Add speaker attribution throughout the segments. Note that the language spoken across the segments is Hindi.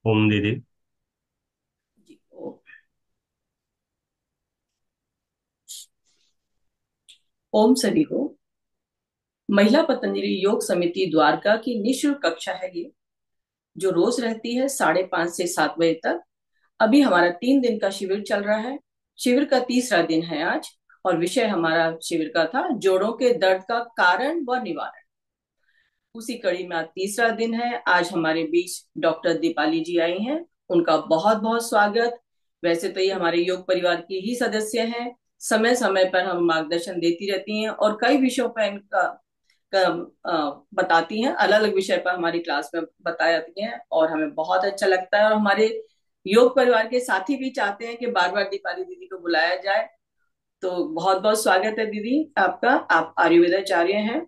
Speaker 1: ओम दीदी।
Speaker 2: जी, ओम सभी को। महिला पतंजलि योग समिति द्वारका की निःशुल्क कक्षा है ये, जो रोज रहती है 5:30 से 7 बजे तक। अभी हमारा 3 दिन का शिविर चल रहा है। शिविर का तीसरा दिन है आज। और विषय हमारा शिविर का था जोड़ों के दर्द का कारण व निवारण। उसी कड़ी में आज तीसरा दिन है। आज हमारे बीच डॉक्टर दीपाली जी आई हैं। उनका बहुत बहुत स्वागत। वैसे तो ये हमारे योग परिवार की ही सदस्य हैं। समय समय पर हम मार्गदर्शन देती रहती हैं और कई विषयों पर इनका बताती हैं। अलग अलग विषय पर हमारी क्लास में बताती हैं और हमें बहुत अच्छा लगता है। और हमारे योग परिवार के साथी भी चाहते हैं कि बार बार दीपाली दीदी को बुलाया जाए। तो बहुत बहुत स्वागत है दीदी आपका। आप आयुर्वेदाचार्य हैं।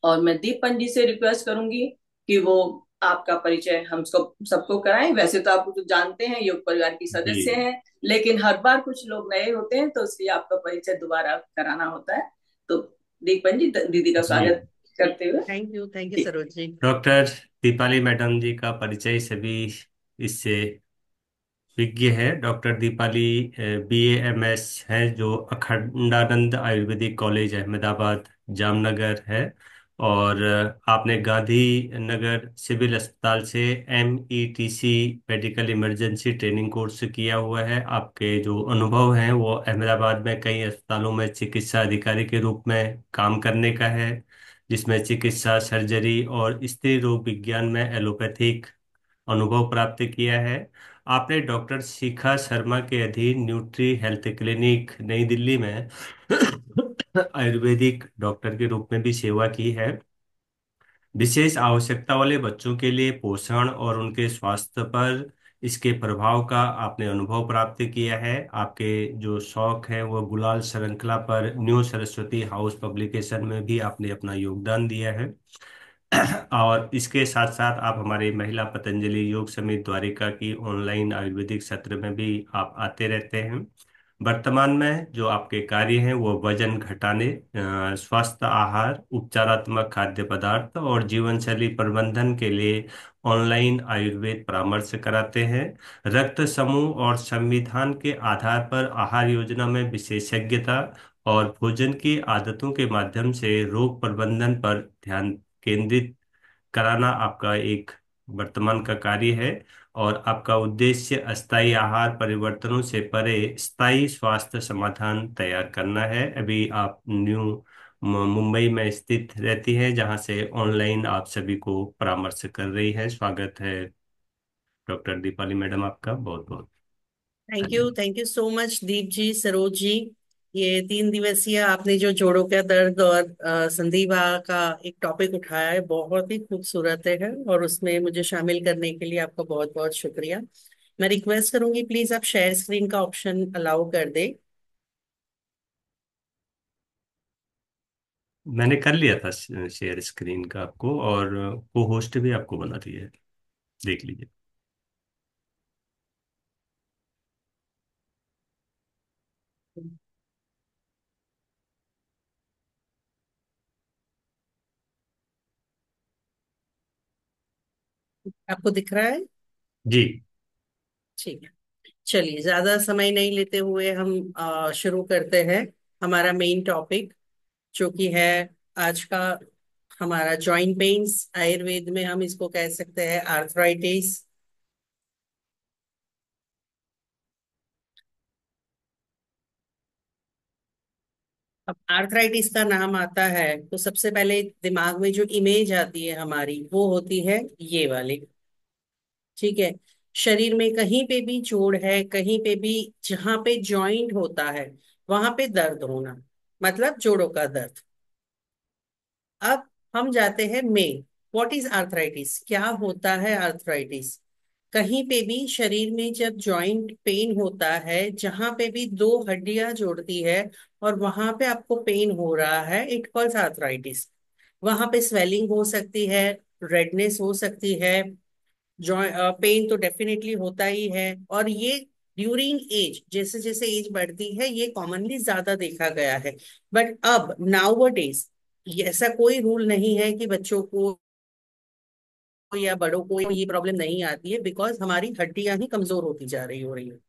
Speaker 2: और मैं दीपन जी से रिक्वेस्ट करूंगी कि वो आपका परिचय हम सबको कराएं। वैसे तो आप तो जानते हैं, योग परिवार की सदस्य
Speaker 1: जी।
Speaker 2: हैं, लेकिन हर बार कुछ लोग नए होते हैं तो इसलिए आपका परिचय दोबारा कराना होता है। तो दीपन जी, दीदी का
Speaker 1: जी।
Speaker 2: स्वागत करते हुए।
Speaker 3: थैंक यू
Speaker 2: जी।
Speaker 3: सरोज जी।
Speaker 1: डॉक्टर दीपाली मैडम जी का परिचय सभी इससे विज्ञ है। डॉक्टर दीपाली BA MS है, जो अखंडानंद आयुर्वेदिक कॉलेज अहमदाबाद जामनगर है। और आपने गांधी नगर सिविल अस्पताल से METC medical emergency training course किया हुआ है। आपके जो अनुभव हैं वो अहमदाबाद में कई अस्पतालों में चिकित्सा अधिकारी के रूप में काम करने का है, जिसमें चिकित्सा, सर्जरी और स्त्री रोग विज्ञान में एलोपैथिक अनुभव प्राप्त किया है। आपने डॉक्टर शिखा शर्मा के अधीन न्यूट्री हेल्थ क्लिनिक नई दिल्ली में आयुर्वेदिक डॉक्टर के रूप में भी सेवा की है। विशेष आवश्यकता वाले बच्चों के लिए पोषण और उनके स्वास्थ्य पर इसके प्रभाव का आपने अनुभव प्राप्त किया है। आपके जो शौक है वो गुलाल श्रृंखला पर न्यू सरस्वती हाउस पब्लिकेशन में भी आपने अपना योगदान दिया है। और इसके साथ साथ आप हमारे महिला पतंजलि योग समिति द्वारिका की ऑनलाइन आयुर्वेदिक सत्र में भी आप आते रहते हैं। वर्तमान में जो आपके कार्य हैं वो वजन घटाने, स्वस्थ आहार, उपचारात्मक खाद्य पदार्थ और जीवन शैली प्रबंधन के लिए ऑनलाइन आयुर्वेद परामर्श कराते हैं। रक्त समूह और संविधान के आधार पर आहार योजना में विशेषज्ञता और भोजन की आदतों के माध्यम से रोग प्रबंधन पर ध्यान केंद्रित कराना आपका एक वर्तमान का कार्य है। और आपका उद्देश्य अस्थायी आहार परिवर्तनों से परे स्थायी स्वास्थ्य समाधान तैयार करना है। अभी आप न्यू मुंबई में स्थित रहती हैं, जहां से ऑनलाइन आप सभी को परामर्श कर रही हैं। स्वागत है डॉक्टर दीपाली मैडम, आपका बहुत बहुत धन्यवाद।
Speaker 3: थैंक यू सो मच दीप जी, सरोज जी। ये 3 दिवसीय आपने जो जोड़ों का दर्द और संधिवा का एक टॉपिक उठाया है, बहुत ही खूबसूरत है और उसमें मुझे शामिल करने के लिए आपका बहुत बहुत शुक्रिया। मैं रिक्वेस्ट करूंगी, प्लीज आप शेयर स्क्रीन का ऑप्शन अलाउ कर दे।
Speaker 1: मैंने कर लिया था शेयर स्क्रीन का आपको, और को होस्ट भी आपको बना दिया है, देख लीजिए।
Speaker 3: आपको दिख रहा है?
Speaker 1: जी।
Speaker 3: ठीक है। चलिए, ज्यादा समय नहीं लेते हुए हम शुरू करते हैं हमारा मेन टॉपिक, जो कि है आज का हमारा जॉइंट पेन्स। आयुर्वेद में हम इसको कह सकते हैं आर्थराइटिस। अब आर्थराइटिस का नाम आता है तो सबसे पहले दिमाग में जो इमेज आती है हमारी, वो होती है ये वाली। ठीक है। शरीर में कहीं पे भी जोड़ है, कहीं पे भी जहां पे जॉइंट होता है, वहां पे दर्द होना, मतलब जोड़ों का दर्द। अब हम जाते हैं मेन, व्हाट इज आर्थराइटिस, क्या होता है आर्थराइटिस। कहीं पे भी शरीर में जब जॉइंट पेन होता है, जहां पे भी दो हड्डियां जोड़ती है और वहां पे आपको पेन हो रहा है, इट कॉल्स आर्थराइटिस। वहां पे स्वेलिंग हो सकती है, रेडनेस हो सकती है, जॉइंट पेन तो डेफिनेटली होता ही है। और ये ड्यूरिंग एज, जैसे जैसे एज बढ़ती है, ये कॉमनली ज्यादा देखा गया है। बट अब नाउ डेज ऐसा कोई रूल नहीं है कि बच्चों को या बड़ों को ये प्रॉब्लम नहीं आती है, बिकॉज हमारी हड्डियां ही कमजोर होती जा रही हो रही है।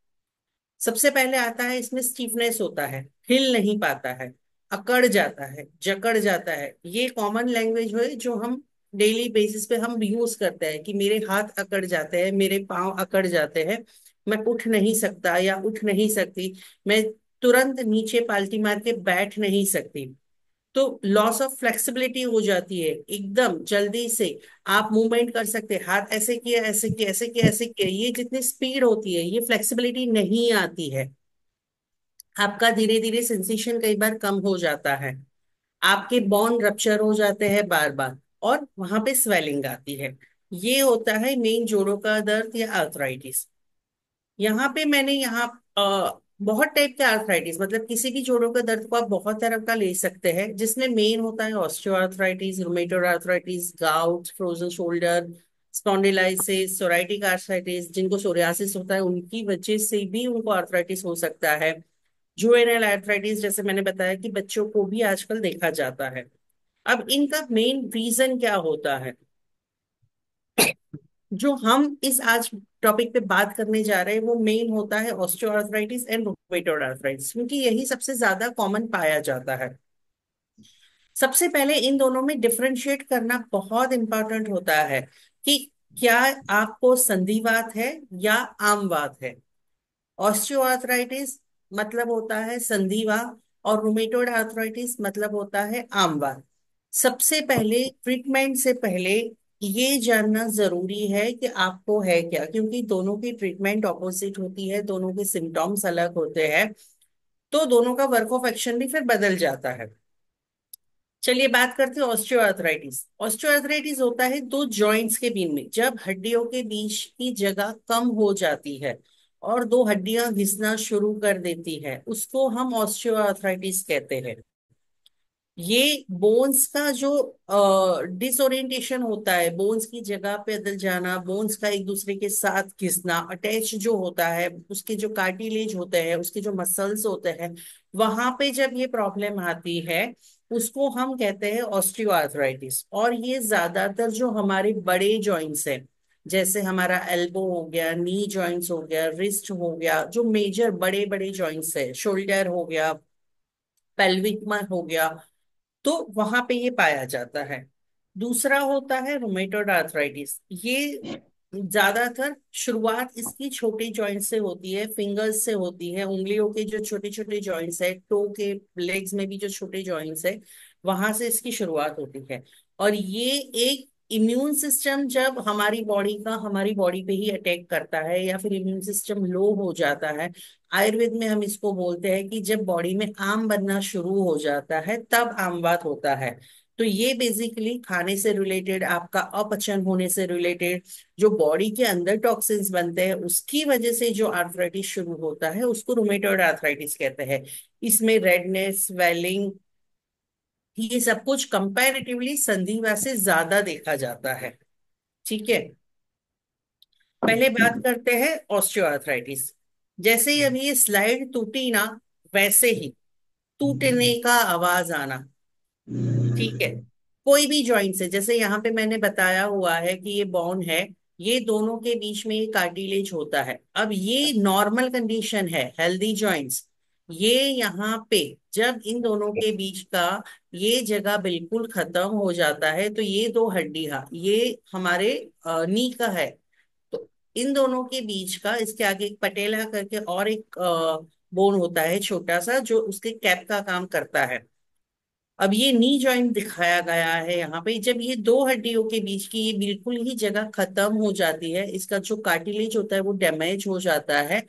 Speaker 3: सबसे पहले आता है इसमें स्टीफनेस होता है, हिल नहीं पाता है, अकड़ जाता है, जकड़ जाता है। ये कॉमन लैंग्वेज है जो हम डेली बेसिस पे हम यूज करते हैं कि मेरे हाथ अकड़ जाते हैं, मेरे पांव अकड़ जाते हैं, मैं उठ नहीं सकता या उठ नहीं सकती, मैं तुरंत नीचे पालटी मार के बैठ नहीं सकती। तो लॉस ऑफ फ्लेक्सिबिलिटी हो जाती है एकदम जल्दी से। आप मूवमेंट कर सकते हैं, हाथ ऐसे किया, ऐसे किया, ऐसे किया, ऐसे किया, ये जितनी स्पीड होती है, ये फ्लेक्सिबिलिटी नहीं आती है। आपका धीरे धीरे सेंसेशन कई बार कम हो जाता है, आपके बोन रप्चर हो जाते हैं बार बार, और वहां पे स्वेलिंग आती है। ये होता है मेन जोड़ों का दर्द या आर्थराइटिस। यहाँ पे मैंने यहाँ बहुत टाइप के आर्थराइटिस, मतलब किसी भी जोड़ों के दर्द को आप बहुत तरह का ले सकते हैं, जिसमें मेन होता है osteoarthritis, rheumatoid arthritis, gout, frozen shoulder, spondylosis, psoriatic arthritis. जिनको सोरियासिस होता है उनकी वजह से भी उनको आर्थराइटिस हो सकता है। जुवेनाइल आर्थराइटिस, जैसे मैंने बताया कि बच्चों को भी आजकल देखा जाता है। अब इनका मेन रीजन क्या होता है, जो हम इस आज टॉपिक पे बात करने जा रहे हैं, वो मेन होता है ऑस्टियोआर्थराइटिस एंड रूमेटोइड आर्थराइटिस, क्योंकि यही सबसे ज्यादा कॉमन पाया जाता है। सबसे पहले इन दोनों में डिफरेंशिएट करना बहुत इंपॉर्टेंट होता है कि क्या आपको संधिवात है या आमवात है। ऑस्टियोआर्थराइटिस मतलब होता है संधिवा, और रूमेटोइड आर्थराइटिस मतलब होता है आमवा। सबसे पहले ट्रीटमेंट से पहले ये जानना जरूरी है कि आपको है क्या, क्योंकि दोनों की ट्रीटमेंट ऑपोजिट होती है, दोनों के सिम्टम्स अलग होते हैं, तो दोनों का वर्क ऑफ एक्शन भी फिर बदल जाता है। चलिए बात करते हैं ऑस्टियोआर्थराइटिस। ऑस्टियोआर्थराइटिस होता है दो जॉइंट्स के बीच में, जब हड्डियों के बीच की जगह कम हो जाती है और दो हड्डियां घिसना शुरू कर देती है, उसको हम ऑस्टियोआर्थराइटिस कहते हैं। ये बोन्स का जो डिसोरिएंटेशन होता है, बोन्स की जगह पे बदल जाना, बोन्स का एक दूसरे के साथ घिसना, अटैच जो होता है, उसके जो कार्टिलेज होते हैं, उसके जो मसल्स होते हैं, वहां पे जब ये प्रॉब्लम आती है, उसको हम कहते हैं ऑस्टियोआर्थराइटिस। और ये ज्यादातर जो हमारे बड़े जॉइंट्स हैं, जैसे हमारा एल्बो हो गया, नी जॉइंट्स हो गया, रिस्ट हो गया, जो मेजर बड़े बड़े जॉइंट्स है, शोल्डर हो गया, पेल्विक में हो गया, तो वहां पे ये पाया जाता है। दूसरा होता है रूमेटोइड आर्थराइटिस। ये ज्यादातर शुरुआत इसकी छोटे जॉइंट से होती है, फिंगर्स से होती है, उंगलियों के जो छोटे छोटे जॉइंट्स है, टो के लेग्स में भी जो छोटे जॉइंट्स है, वहां से इसकी शुरुआत होती है। और ये एक इम्यून सिस्टम जब हमारी बॉडी पे ही अटैक करता है, या फिर इम्यून सिस्टम लो हो जाता है, आयुर्वेद में हम इसको बोलते हैं कि जब बॉडी में आम बनना शुरू हो जाता है, तब आमवात होता है। तो ये बेसिकली खाने से रिलेटेड, आपका अपचन होने से रिलेटेड, जो बॉडी के अंदर टॉक्सिन्स बनते हैं, उसकी वजह से जो आर्थराइटिस शुरू होता है, उसको रूमेटोइड आर्थराइटिस कहते हैं। इसमें रेडनेस, स्वेलिंग, ये सब कुछ कंपैरेटिवली संधिवा से ज्यादा देखा जाता है। ठीक है, पहले बात करते हैं ऑस्टियोआर्थराइटिस। जैसे ही अभी ये स्लाइड टूटी ना, वैसे ही टूटने का आवाज आना। ठीक है, कोई भी जॉइंट से, जैसे यहाँ पे मैंने बताया हुआ है कि ये बोन है, ये दोनों के बीच में ये कार्टिलेज होता है। अब ये नॉर्मल कंडीशन है, हेल्दी जॉइंट्स। ये यहाँ पे जब इन दोनों के बीच का ये जगह बिल्कुल खत्म हो जाता है, तो ये दो हड्डियां, ये हमारे नी का है, तो इन दोनों के बीच का, इसके आगे एक पटेला करके और एक बोन होता है छोटा सा, जो उसके कैप का काम करता है। अब ये नी जॉइंट दिखाया गया है यहाँ पे, जब ये दो हड्डियों के बीच की ये बिल्कुल ही जगह खत्म हो जाती है, इसका जो कार्टिलेज होता है वो डैमेज हो जाता है,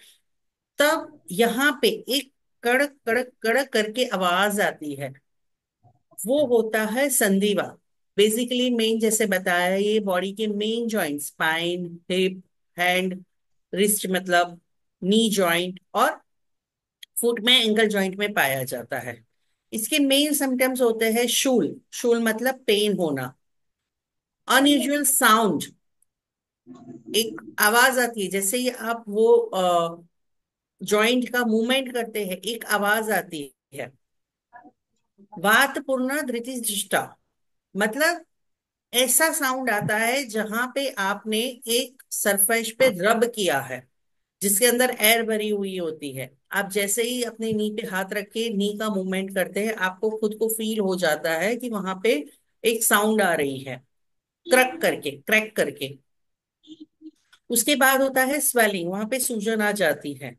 Speaker 3: तब यहाँ पे एक कड़क कड़क कड़क करके आवाज आती है, वो होता है संधिवा। बेसिकली मेन, जैसे बताया, ये बॉडी के main joint, spine, hip, hand, wrist मतलब नी जॉइंट, और फुट में एंकल जॉइंट में पाया जाता है। इसके मेन सिम्टम्स होते हैं शूल, शूल मतलब पेन होना, अनयूजुअल साउंड, एक आवाज आती है, जैसे ही आप वो जॉइंट का मूवमेंट करते हैं, एक आवाज आती है। वात पूर्ण धृतिजृष्टा, मतलब ऐसा साउंड आता है जहां पे आपने एक सरफेस पे रब किया है, जिसके अंदर एयर भरी हुई होती है। आप जैसे ही अपने नी पे हाथ रख के नी का मूवमेंट करते हैं, आपको खुद को फील हो जाता है कि वहां पे एक साउंड आ रही है, क्रक करके, क्रैक करके। उसके बाद होता है स्वेलिंग, वहां पे सूजन आ जाती है।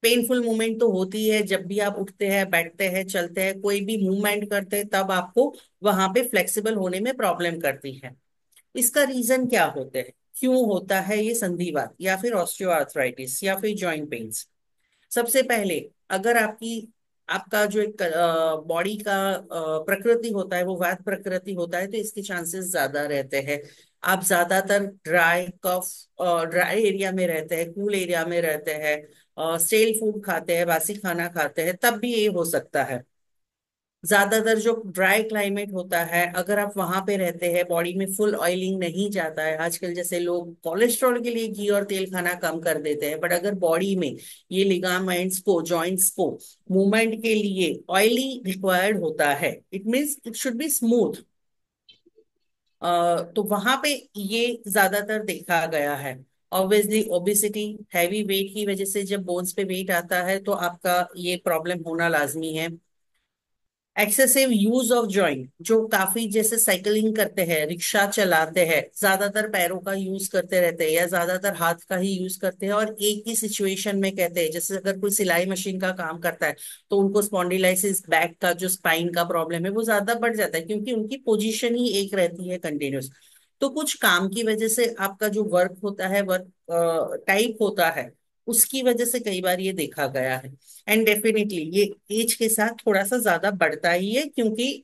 Speaker 3: पेनफुल मूवमेंट तो होती है जब भी आप उठते हैं, बैठते हैं, चलते हैं, कोई भी मूवमेंट करते हैं, तब आपको वहां पे फ्लेक्सिबल होने में प्रॉब्लम करती है। इसका रीजन क्या होते हैं, क्यों होता है ये संधिवात या फिर ऑस्टियोआर्थराइटिस या फिर जॉइंट पेन्स? सबसे पहले, अगर आपका जो एक बॉडी का प्रकृति होता है वो वात प्रकृति होता है, तो इसके चांसेस ज्यादा रहते हैं। आप ज्यादातर ड्राई कफ, ड्राई एरिया में रहते हैं, कूल एरिया में रहते हैं, स्टेल फूड खाते हैं, बासी खाना खाते हैं, तब भी ये हो सकता है। ज्यादातर जो ड्राई क्लाइमेट होता है, अगर आप वहां पे रहते हैं, बॉडी में फुल ऑयलिंग नहीं जाता है, आजकल जैसे लोग कोलेस्ट्रॉल के लिए घी और तेल खाना कम कर देते हैं, बट अगर बॉडी में ये लिगामेंट्स को, जॉइंट्स को मूवमेंट के लिए ऑयली रिक्वायर्ड होता है, it means it should be smooth, तो वहां पे ये ज्यादातर देखा गया है। ऑब्वियसली ओबिसिटी, हैवी वेट की वजह से जब बोन्स पे वेट आता है तो आपका ये प्रॉब्लम होना लाजमी है। एक्सेसिव यूज ऑफ जॉइंट, जो काफी जैसे साइकिलिंग करते हैं, रिक्शा चलाते हैं, ज्यादातर पैरों का यूज करते रहते हैं या ज्यादातर हाथ का ही यूज करते हैं, और एक ही सिचुएशन में कहते हैं, जैसे अगर कोई सिलाई मशीन का काम करता है तो उनको स्पॉन्डिलाइसिस, बैक का जो स्पाइन का प्रॉब्लम है वो ज्यादा बढ़ जाता है, क्योंकि उनकी पोजीशन ही एक रहती है कंटिन्यूस। तो कुछ काम की वजह से आपका जो वर्क होता है, वर्क टाइप होता है, उसकी वजह से कई बार ये देखा गया है। एंड डेफिनेटली ये एज के साथ थोड़ा सा ज्यादा बढ़ता ही है, क्योंकि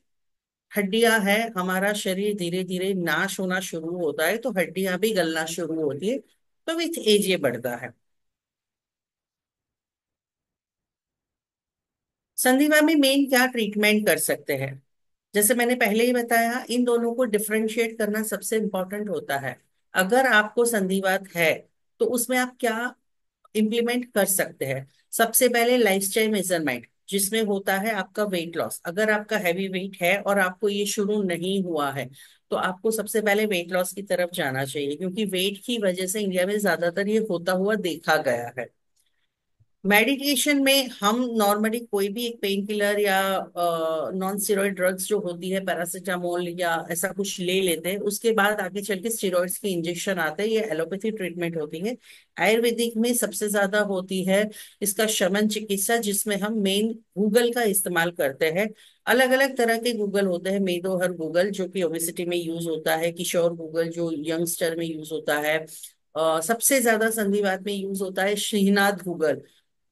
Speaker 3: हड्डियां हैं, हमारा शरीर धीरे धीरे नाश होना शुरू होता है, तो हड्डियां भी गलना शुरू होती है, तो विथ एज ये बढ़ता है। संधिवा में मेन क्या ट्रीटमेंट कर सकते हैं? जैसे मैंने पहले ही बताया, इन दोनों को डिफरेंशिएट करना सबसे इंपॉर्टेंट होता है। अगर आपको संधिवात है तो उसमें आप क्या इम्प्लीमेंट कर सकते हैं? सबसे पहले लाइफस्टाइल मेजरमेंट, जिसमें होता है आपका वेट लॉस। अगर आपका हैवी वेट है और आपको ये शुरू नहीं हुआ है, तो आपको सबसे पहले वेट लॉस की तरफ जाना चाहिए, क्योंकि वेट की वजह से इंडिया में ज्यादातर ये होता हुआ देखा गया है। मेडिकेशन में हम नॉर्मली कोई भी एक पेन किलर या नॉन स्टेरॉइड ड्रग्स जो होती है, पैरासीटामोल या ऐसा कुछ ले लेते हैं, उसके बाद आगे चल के स्टेरॉइड्स के इंजेक्शन आते हैं, ये एलोपैथी ट्रीटमेंट होती है। आयुर्वेदिक में सबसे ज्यादा होती है इसका शमन चिकित्सा, जिसमें हम मेन गूगल का इस्तेमाल करते हैं। अलग अलग तरह के गूगल होते हैं, मेदोहर गूगल जो कि ओबेसिटी में यूज होता है, किशोर गूगल जो यंगस्टर में यूज होता है, सबसे ज्यादा संधिवात में यूज होता है श्रीनाथ गूगल।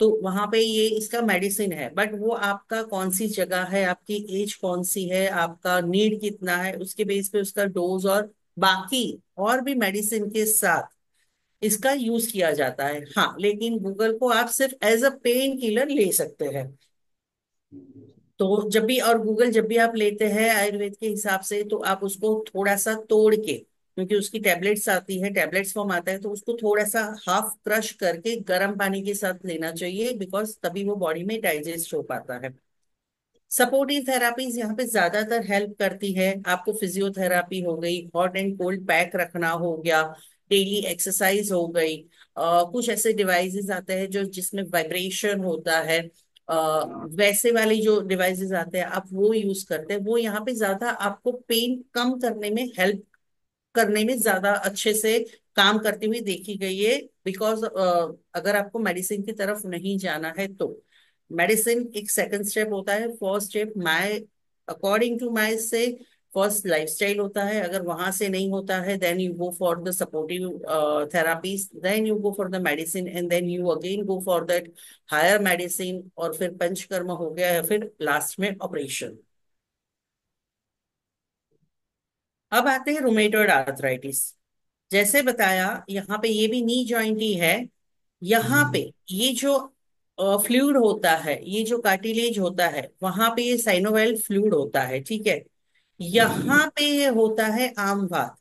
Speaker 3: तो वहां पे ये इसका मेडिसिन है, बट वो आपका कौन सी जगह है, आपकी एज कौन सी है, आपका नीड कितना है, उसके बेस पे उसका डोज और बाकी और भी मेडिसिन के साथ इसका यूज किया जाता है। हाँ, लेकिन गूगल को आप सिर्फ एज अ पेन किलर ले सकते हैं। तो जब भी, और गूगल जब भी आप लेते हैं आयुर्वेद के हिसाब से, तो आप उसको थोड़ा सा तोड़ के, क्योंकि उसकी टैबलेट्स आती है, टैबलेट्स फॉर्म आता है, तो उसको थोड़ा सा हाफ क्रश करके गर्म पानी के साथ लेना चाहिए, बिकॉज तभी वो बॉडी में डाइजेस्ट हो पाता है। सपोर्टिव थेरापीज यहाँ पे ज्यादातर हेल्प करती है। आपको फिजियोथेरापी हो गई, हॉट एंड कोल्ड पैक रखना हो गया, डेली एक्सरसाइज हो गई, कुछ ऐसे डिवाइसेस आते हैं जो जिसमें वाइब्रेशन होता है, वैसे वाले जो डिवाइसेस आते हैं आप वो यूज करते हैं, वो यहाँ पे ज्यादा आपको पेन कम करने में, हेल्प करने में ज्यादा अच्छे से काम करती हुई देखी गई है। बिकॉज अगर आपको मेडिसिन की तरफ नहीं जाना है तो मेडिसिन एक सेकंड स्टेप होता है, first step my, according to my से फर्स्ट लाइफस्टाइल होता है। अगर वहां से नहीं होता है, then you go for the supportive therapies, then you go for the medicine, and then you again go for that higher medicine, और फिर पंचकर्म हो गया, या फिर लास्ट में ऑपरेशन। अब आते हैं रुमेटॉइड आर्थराइटिस। जैसे बताया, यहाँ पे ये भी नी जॉइंट ही है। यहाँ पे ये जो फ्लूइड होता है, ये जो कार्टिलेज होता है, वहां पे ये साइनोवाइल फ्लूइड होता है, ठीक है। यहाँ पे ये होता है आमवात।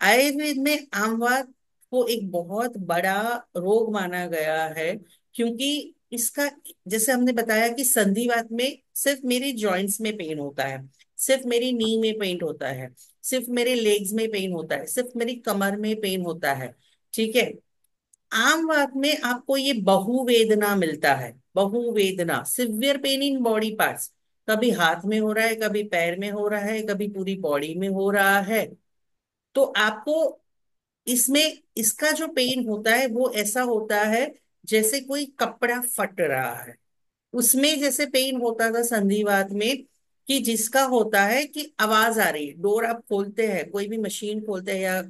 Speaker 3: आयुर्वेद में आमवात को एक बहुत बड़ा रोग माना गया है, क्योंकि इसका, जैसे हमने बताया कि संधिवात में सिर्फ मेरे जॉइंट्स में पेन होता है, सिर्फ मेरी नी में पेन होता है, सिर्फ मेरे लेग्स में पेन होता है, सिर्फ मेरी कमर में पेन होता है। ठीक है। आम बात में आपको ये बहुवेदना मिलता है, बहुवेदना, severe pain in body parts. कभी हाथ में हो रहा है, कभी पैर में हो रहा है, कभी पूरी बॉडी में हो रहा है। तो आपको इसमें, इसका जो पेन होता है वो ऐसा होता है जैसे कोई कपड़ा फट रहा है। उसमें जैसे पेन होता था संधिवात में, कि जिसका होता है कि आवाज आ रही है, डोर आप खोलते हैं, कोई भी मशीन खोलते हैं, या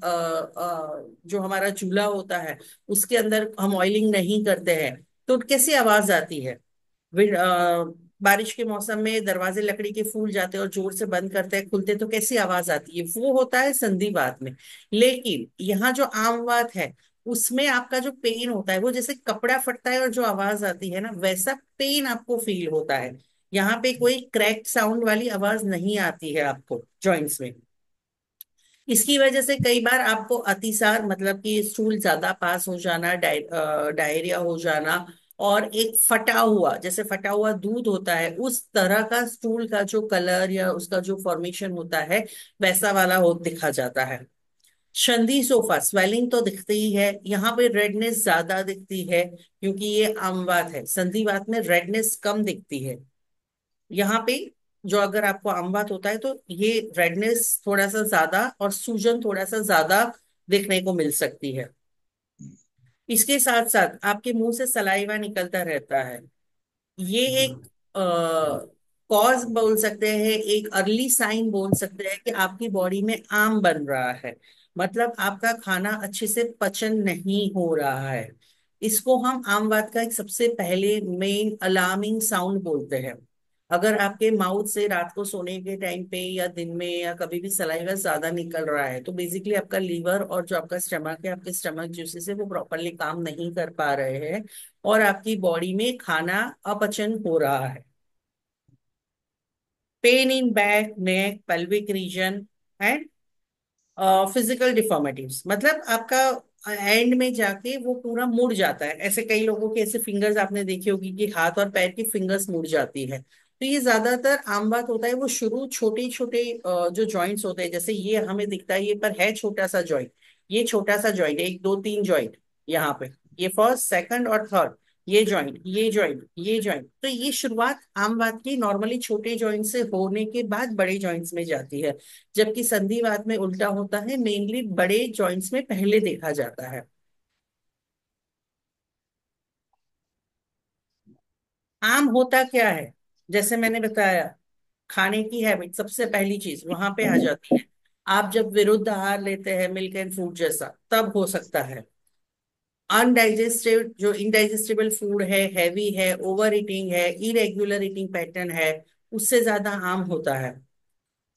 Speaker 3: जो हमारा चूल्हा होता है उसके अंदर हम ऑयलिंग नहीं करते हैं, तो कैसी आवाज आती है। बारिश के मौसम में दरवाजे लकड़ी के फूल जाते हैं और जोर से बंद करते हैं, खुलते तो कैसी आवाज आती है, वो होता है संधिवात में। लेकिन यहाँ जो आम वात है, उसमें आपका जो पेन होता है वो जैसे कपड़ा फटता है और जो आवाज आती है ना, वैसा पेन आपको फील होता है। यहाँ पे कोई क्रैक साउंड वाली आवाज नहीं आती है आपको जॉइंट्स में। इसकी वजह से कई बार आपको अतिसार, मतलब कि स्टूल ज्यादा पास हो जाना, डायरिया हो जाना, और एक फटा हुआ, जैसे फटा हुआ दूध होता है उस तरह का स्टूल का जो कलर या उसका जो फॉर्मेशन होता है, वैसा वाला हो दिखा जाता है। संधि सोफा स्वेलिंग तो दिखती ही है, यहाँ पे रेडनेस ज्यादा दिखती है, क्योंकि ये आम बात है। संधिवात में रेडनेस कम दिखती है। यहाँ पे जो, अगर आपको अमवात होता है तो ये रेडनेस थोड़ा सा ज्यादा और सूजन थोड़ा सा ज्यादा देखने को मिल सकती है। इसके साथ साथ आपके मुंह से सलाइवा निकलता रहता है। ये एक कॉज बोल सकते हैं, एक अर्ली साइन बोल सकते हैं कि आपकी बॉडी में आम बन रहा है, मतलब आपका खाना अच्छे से पचन नहीं हो रहा है। इसको हम आम बात का एक सबसे पहले मेन अलार्मिंग साउंड बोलते हैं। अगर आपके माउथ से रात को सोने के टाइम पे या दिन में या कभी भी सलाइवा ज्यादा निकल रहा है, तो बेसिकली आपका लीवर और जो आपका स्टमक है, आपके स्टमक जूसेस है, वो प्रॉपरली काम नहीं कर पा रहे हैं और आपकी बॉडी में खाना अपचन हो रहा है। Pain in back, neck, pelvic region and physical deformities, मतलब आपका एंड में जाके वो पूरा मुड़ जाता है। ऐसे कई लोगों के ऐसे फिंगर्स आपने देखी होगी कि हाथ और पैर की फिंगर्स मुड़ जाती है। तो ये ज्यादातर आम बात होता है। वो शुरू छोटे छोटे जो जॉइंट्स होते हैं, जैसे ये हमें दिखता है, ये पर है छोटा सा जॉइंट, ये छोटा सा जॉइंट, एक दो तीन जॉइंट यहाँ पे, ये फर्स्ट सेकंड और थर्ड, ये जॉइंट, ये जॉइंट, ये जॉइंट। तो ये शुरुआत आम बात की नॉर्मली छोटे जॉइंट से होने के बाद बड़े जॉइंट्स में जाती है, जबकि संधिवात में उल्टा होता है, मेनली बड़े जॉइंट्स में पहले देखा जाता है। आम होता क्या है, जैसे मैंने बताया, खाने की हैबिट सबसे पहली चीज वहां पे आ जाती है। आप जब विरुद्ध आहार लेते हैं, मिल्क एंड फ्रूट जैसा, तब हो सकता है। अनडाइजेस्टेड जो इनडाइजेस्टेबल फूड है, हैवी है, ओवर ईटिंग है, इरेग्युलर ईटिंग पैटर्न है, उससे ज्यादा आम होता है।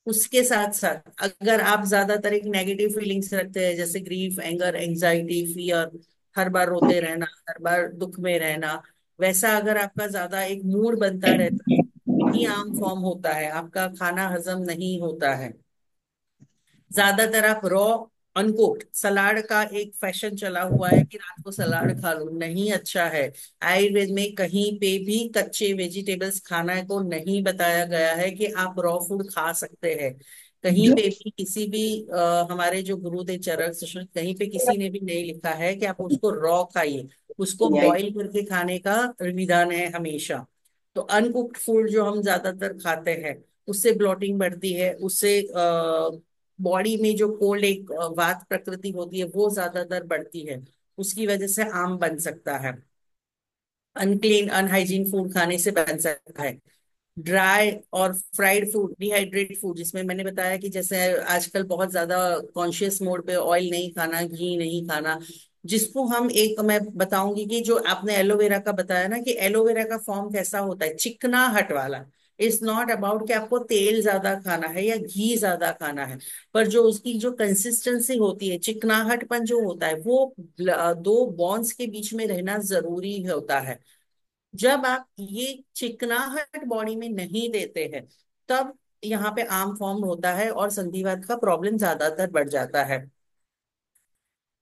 Speaker 3: उसके साथ साथ अगर आप ज्यादातर एक नेगेटिव फीलिंग्स रखते हैं, जैसे ग्रीफ, एंगर, एंजाइटी, फियर, हर बार रोते रहना, हर बार दुख में रहना, वैसा अगर आपका ज्यादा एक मूड बनता रहता है, ही आम फॉर्म होता है। आपका खाना हजम नहीं होता है। ज्यादातर आप रॉ, अनकुक्ड सलाद का एक फैशन चला हुआ है कि रात को सलाद खा लो, नहीं अच्छा है। आयुर्वेद में कहीं पे भी कच्चे वेजिटेबल्स खाना को नहीं बताया गया है कि आप रॉ फूड खा सकते हैं। कहीं पे भी किसी भी हमारे जो गुरुदेव चरक सुश्रुत, कहीं पे किसी ने भी नहीं लिखा है कि आप उसको रॉ खाइए। उसको बॉईल करके खाने का विधान है हमेशा। तो अनकुक्ड फूड जो हम ज्यादातर खाते हैं, उससे ब्लॉटिंग बढ़ती है, उससे बॉडी में जो कोल्ड एक वात प्रकृति होती है वो ज्यादातर बढ़ती है। उसकी वजह से आम बन सकता है। अनक्लीन अनहाइजीन फूड खाने से बन सकता है। ड्राई और फ्राइड फूड, डिहाइड्रेट फूड, जिसमें मैंने बताया कि जैसे आजकल बहुत ज्यादा कॉन्शियस मोड पे, ऑयल नहीं खाना, घी नहीं खाना, जिसको हम एक, मैं बताऊंगी कि जो आपने एलोवेरा का बताया ना, कि एलोवेरा का फॉर्म कैसा होता है, चिकनाहट वाला। इट्स नॉट अबाउट कि आपको तेल ज्यादा खाना है या घी ज्यादा खाना है, पर जो उसकी जो कंसिस्टेंसी होती है, चिकनाहटपन जो होता है, वो दो बॉन्ड्स के बीच में रहना जरूरी होता है। जब आप ये चिकनाहट बॉडी में नहीं देते हैं, तब यहाँ पे आम फॉर्म होता है और संधिवात का प्रॉब्लम ज्यादातर बढ़ जाता है।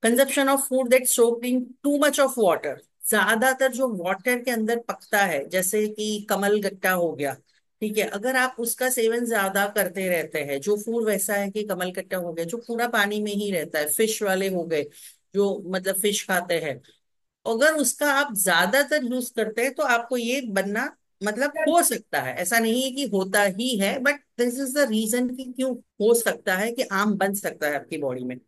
Speaker 3: Consumption of food that soaked in too much of water, ज्यादातर जो वाटर के अंदर पकता है, जैसे कि कमल गट्टा हो गया, ठीक है, अगर आप उसका सेवन ज्यादा करते रहते हैं, जो फूड वैसा है कि कमलकट्टा हो गया जो पूरा पानी में ही रहता है, फिश वाले हो गए जो मतलब फिश खाते हैं, अगर उसका आप ज्यादातर यूज करते हैं तो आपको ये बनना मतलब हो सकता है, ऐसा नहीं है कि होता ही है, but this is the reason कि क्यों हो सकता है कि आम बन सकता है आपकी बॉडी में।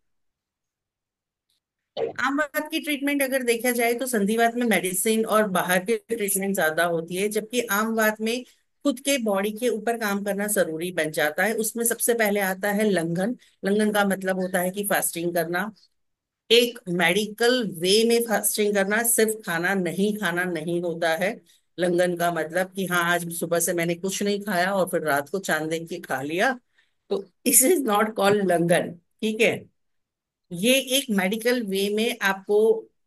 Speaker 3: आम बात की ट्रीटमेंट अगर देखा जाए तो संधिवात में मेडिसिन और बाहर की ट्रीटमेंट ज्यादा होती है, जबकि आम बात में खुद के बॉडी के ऊपर काम करना जरूरी बन जाता है। उसमें सबसे पहले आता है लंघन। लंघन का मतलब होता है कि फास्टिंग करना, एक मेडिकल वे में फास्टिंग करना, सिर्फ खाना नहीं होता है। लंघन का मतलब कि हाँ आज सुबह से मैंने कुछ नहीं खाया और फिर रात को चांद देख के खा लिया, तो इस इज नॉट कॉल्ड लंघन। ठीक है, ये एक मेडिकल वे में आपको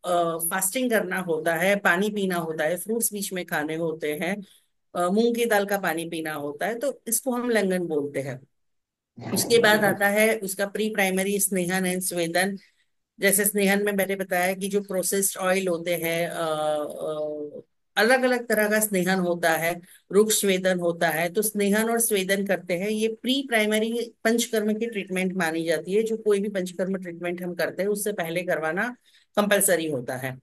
Speaker 3: फास्टिंग करना होता है, पानी पीना होता है, फ्रूट्स बीच में खाने होते हैं, मूंग की दाल का पानी पीना होता है, तो इसको हम लंघन बोलते हैं। उसके बाद आता है उसका प्री प्राइमरी स्नेहन एंड स्वेदन। जैसे स्नेहन में मैंने बताया कि जो प्रोसेस्ड ऑयल होते हैं, अलग अलग तरह का स्नेहन होता है, रुक्ष स्वेदन होता है, तो स्नेहन और स्वेदन करते हैं, ये प्री प्राइमरी पंचकर्म की ट्रीटमेंट मानी जाती है। जो कोई भी पंचकर्म ट्रीटमेंट हम करते हैं उससे पहले करवाना कंपलसरी होता है।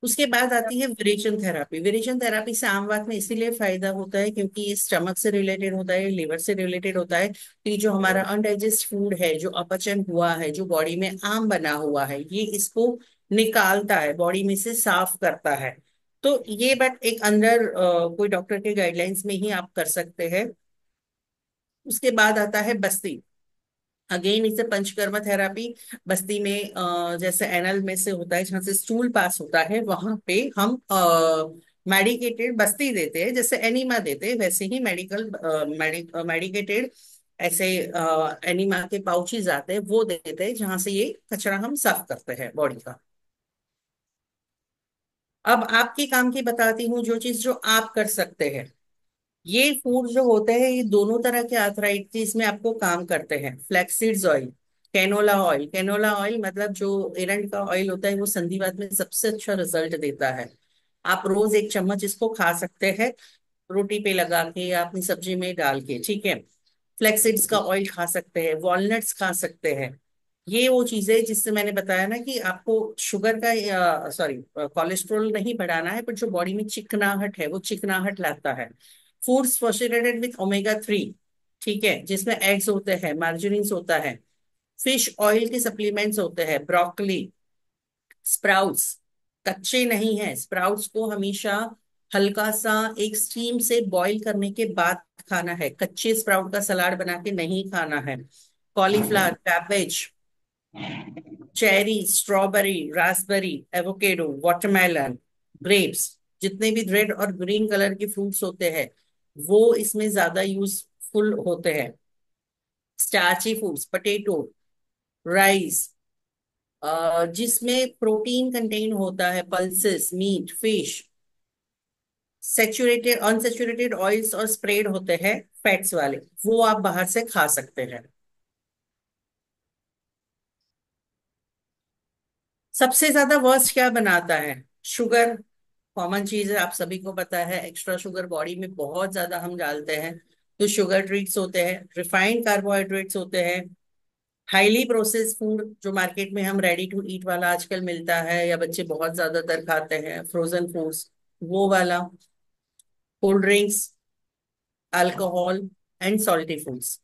Speaker 3: उसके बाद आती है विरेचन थेरापी। विरेचन थेरापी से आम बात में इसीलिए फायदा होता है क्योंकि ये स्टमक से रिलेटेड होता है, लिवर से रिलेटेड होता है। तो ये जो हमारा अनडाइजेस्ट फूड है, जो अपचन हुआ है, जो बॉडी में आम बना हुआ है, ये इसको निकालता है, बॉडी में से साफ करता है। तो ये बट एक अंडर कोई डॉक्टर के गाइडलाइंस में ही आप कर सकते हैं। उसके बाद आता है बस्ती। अगेन इसे पंचकर्म थेरापी। बस्ती में जैसे एनल में से होता है, जहां से स्टूल पास होता है, वहां पे हम मेडिकेटेड बस्ती देते हैं, जैसे एनिमा देते हैं वैसे ही मेडिकेटेड ऐसे एनिमा के पाउचेज आते हैं, वो देते हैं, जहां से ये कचरा हम साफ करते हैं बॉडी का। अब आपके काम की बताती हूँ जो चीज जो आप कर सकते हैं। ये फूड जो होते हैं ये दोनों तरह के आर्थराइटिस में आपको काम करते हैं। Flaxseeds oil, canola oil. Canola oil मतलब जो एरंड का ऑयल होता है, वो संधिवात में सबसे अच्छा रिजल्ट देता है। आप रोज एक चम्मच इसको खा सकते हैं, रोटी पे लगा के या अपनी सब्जी में डाल के। ठीक है, फ्लैक्सीड्स का ऑयल खा सकते हैं, वॉलनट्स खा सकते हैं। ये वो चीजें जिससे मैंने बताया ना कि आपको शुगर का या सॉरी कोलेस्ट्रॉल नहीं बढ़ाना है, पर जो बॉडी में चिकनाहट है वो चिकनाहट लाता है। फूड्स फॉस्फेटेड विथ ओमेगा 3, ठीक है, जिसमें एग्स होते हैं, मार्जरीन्स होता है, फिश ऑयल के सप्लीमेंट्स होते हैं, ब्रोकली, स्प्राउट्स। कच्चे नहीं है, स्प्राउट्स को हमेशा हल्का सा एक स्टीम से बॉईल करने के बाद खाना है, कच्चे स्प्राउट का सलाद बना के नहीं खाना है। Cauliflower, cabbage, cherry, strawberry, Raspberry, avocado, watermelon, grapes, जितने भी रेड और ग्रीन कलर के फ्रूट्स होते हैं वो इसमें ज्यादा यूजफुल होते हैं। स्टार्ची फूड्स, पोटैटो, राइस, जिसमें प्रोटीन कंटेन होता है, pulses, meat, fish, saturated unsaturated oils और स्प्रेड होते हैं फैट्स वाले, वो आप बाहर से खा सकते हैं। सबसे ज्यादा वर्स्ट क्या बनाता है? शुगर। कॉमन चीज है, आप सभी को पता है, एक्स्ट्रा शुगर बॉडी में बहुत ज्यादा हम डालते हैं, तो शुगर ट्रीट्स होते हैं, रिफाइंड कार्बोहाइड्रेट्स होते हैं, हाईली प्रोसेस्ड फूड जो मार्केट में हम रेडी टू ईट वाला आजकल मिलता है या बच्चे बहुत ज्यादातर खाते हैं, फ्रोजन फूड्स, वो वाला, cold drinks, alcohol and salty foods.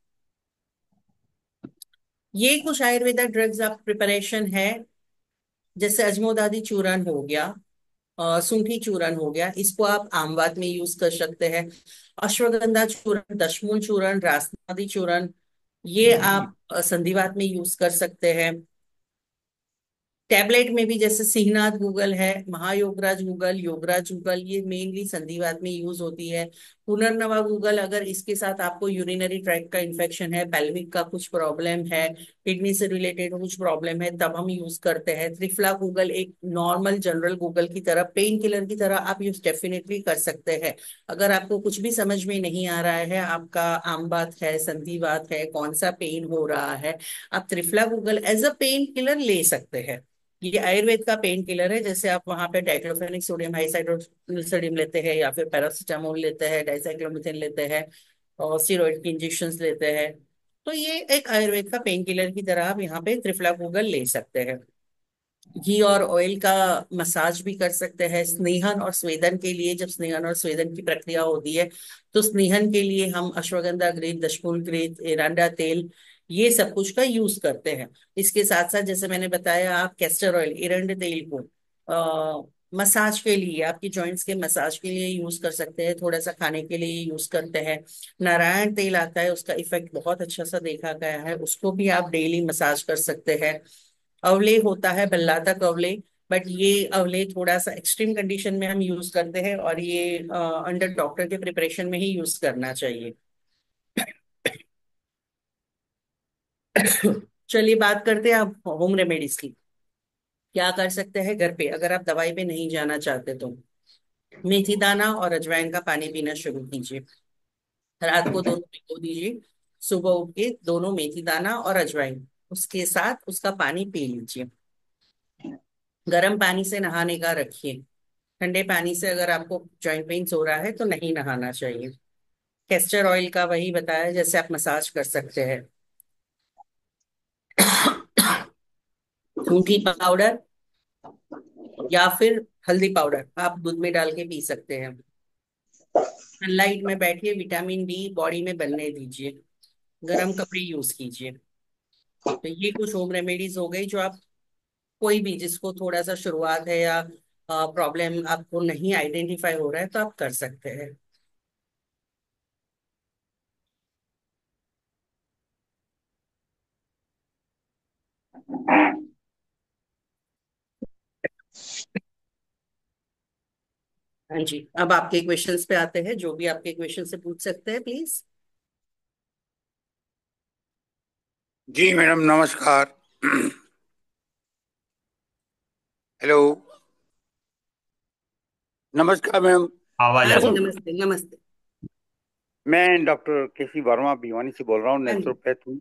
Speaker 3: ये कुछ आयुर्वेदा ड्रग्स आप प्रिपरेशन है, जैसे अजमोदादी चूर्ण हो गया, सूंठी चूर्ण हो गया, इसको आप आमवात में यूज कर सकते हैं। अश्वगंधा चूर्ण, दशमूल चूर्ण, रासनादी चूर्ण, ये आप संधिवात में यूज कर सकते हैं। टैबलेट में भी जैसे सिहनाथ गूगल है, महायोगराज गूगल, योगराज गूगल, ये मेनली संधिवात में यूज होती है। पुनर्नवा गूगल अगर इसके साथ आपको यूरिनरी ट्रैक्ट का इन्फेक्शन है, पेल्विक का कुछ प्रॉब्लम है, किडनी से रिलेटेड कुछ प्रॉब्लम है, तब हम यूज करते हैं। त्रिफला गूगल एक नॉर्मल जनरल गूगल की तरह, पेन किलर की तरह आप यूज डेफिनेटली कर सकते हैं। अगर आपको कुछ भी समझ में नहीं आ रहा है, आपका आम बात है, संधिवात है, कौन सा पेन हो रहा है, आप triphala guggul as a painkiller ले सकते हैं। ये आयुर्वेद का पेन किलर है, जैसे आप वहां पे डाइक्लोफेनिक सोडियम हाइड्रोक्साइड लेते हैं या फिर पैरासीटामोल लेते हैं, डाइसाइक्लोमिथेन लेते हैं, और स्टीरॉइड की इंजेक्शन लेते हैं। तो ये एक आयुर्वेद का पेन किलर की तरह आप यहाँ पे त्रिफला ले सकते हैं। घी और ऑयल का मसाज भी कर सकते हैं। स्नेहन और स्वेदन के लिए, जब स्नेहन और स्वेदन की प्रक्रिया होती है, तो स्नेहन के लिए हम अश्वगंधा ग्रीन, दशमूल ग्रीन, एरंडा तेल, ये सब कुछ का यूज करते हैं। इसके साथ साथ जैसे मैंने बताया, आप कैस्टर ऑयल, एरंड तेल को मसाज के लिए, आपकी जॉइंट्स के मसाज के लिए यूज कर सकते हैं। थोड़ा सा खाने के लिए यूज करते हैं। नारायण तेल आता है, उसका इफेक्ट बहुत अच्छा सा देखा गया है, उसको भी आप डेली मसाज कर सकते हैं। अवले होता है, बल्लातक अवले, बट ये अवले थोड़ा सा एक्सट्रीम कंडीशन में हम यूज करते हैं, और ये अंडर डॉक्टर के प्रिपरेशन में ही यूज करना चाहिए। चलिए बात करते हैं आप होम रेमेडीज की। क्या कर सकते हैं घर पे अगर आप दवाई पे नहीं जाना चाहते तो? मेथी दाना और अजवाइन का पानी पीना शुरू कीजिए। रात को दोनों भिगो दीजिए। सुबह उठ के दोनों मेथी दाना और अजवाइन, उसके साथ उसका पानी पी लीजिए। गर्म पानी से नहाने का रखिए। ठंडे पानी से अगर आपको जॉइंट पेन्स हो रहा है तो नहीं नहाना चाहिए। कैस्टर ऑयल का वही बताया, जैसे आप मसाज कर सकते हैं। सूंठी पाउडर या फिर हल्दी पाउडर आप दूध में डाल के पी सकते हैं। सनलाइट में बैठिए, विटामिन डी बॉडी में बनने दीजिए। गर्म कपड़े यूज कीजिए। तो ये कुछ होम रेमेडीज हो गई जो आप, कोई भी जिसको थोड़ा सा शुरुआत है या प्रॉब्लम आपको नहीं आइडेंटिफाई हो रहा है, तो आप कर सकते हैं। हाँ जी, अब आपके क्वेश्चंस पे आते हैं। जो भी आपके क्वेश्चन से पूछ सकते हैं प्लीज।
Speaker 4: जी मैडम, नमस्कार। हेलो। नमस्कार मैम।
Speaker 1: आवाज
Speaker 3: हाँ
Speaker 1: आ
Speaker 3: जी,
Speaker 1: रही है।
Speaker 3: नमस्ते नमस्ते।
Speaker 4: मैं डॉक्टर केसी वर्मा भिवानी से बोल रहा हूँ,
Speaker 3: हाँ जी।
Speaker 4: नेचुरोपैथ हूँ।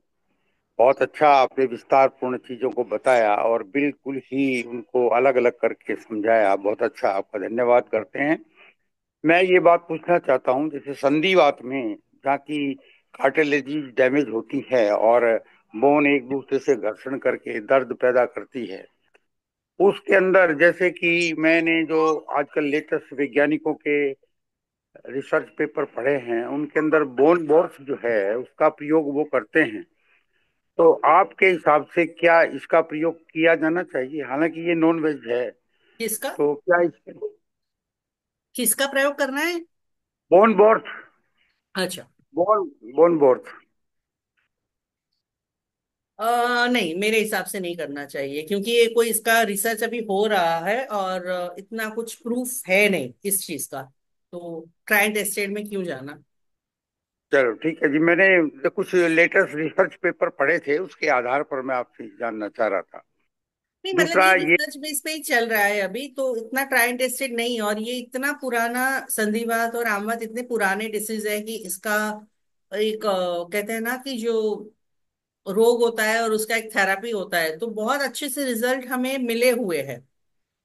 Speaker 4: बहुत अच्छा आपने विस्तार पूर्ण चीजों को बताया और बिल्कुल ही उनको अलग अलग करके समझाया। बहुत अच्छा, आपका धन्यवाद करते हैं। मैं ये बात पूछना चाहता हूँ, जैसे संधिवात में जहाँ की कार्टिलेजी डैमेज होती है और बोन एक दूसरे से घर्षण करके दर्द पैदा करती है, उसके अंदर जैसे कि मैंने जो आजकल लेटेस्ट वैज्ञानिकों के रिसर्च पेपर पढ़े हैं, उनके अंदर बोन बोर्स जो है उसका प्रयोग वो करते हैं। तो आपके हिसाब से क्या इसका प्रयोग किया जाना चाहिए? हालांकि ये नॉन वेज है,
Speaker 3: किसका?
Speaker 4: तो क्या इस
Speaker 3: किसका प्रयोग करना है?
Speaker 4: बोन बोर्स,
Speaker 3: अच्छा।
Speaker 4: बोन बोन बोर्स।
Speaker 3: नहीं, मेरे हिसाब से नहीं करना चाहिए, क्योंकि ये कोई इसका रिसर्च अभी हो रहा है, और इतना कुछ प्रूफ है नहीं इस चीज का। तो ट्रायल टेस्टेड में क्यों जाना।
Speaker 4: चलो ठीक है जी, मैंने कुछ लेटेस्ट रिसर्च पेपर पढ़े थे, उसके आधार पर मैं आपसे जानना चाह रहा था।
Speaker 3: नहीं, मतलब
Speaker 4: दूसरा
Speaker 3: ये
Speaker 4: ये।
Speaker 3: रिसर्च बेस पे ही चल रहा है अभी, तो इतना ट्रायल टेस्टेड नहीं है। और ये इतना पुराना, संधिवात और आमवात इतने पुराने डिसीज है कि इसका एक कहते हैं ना कि जो रोग होता है और उसका एक थेरापी होता है, तो बहुत अच्छे से रिजल्ट हमें मिले हुए हैं।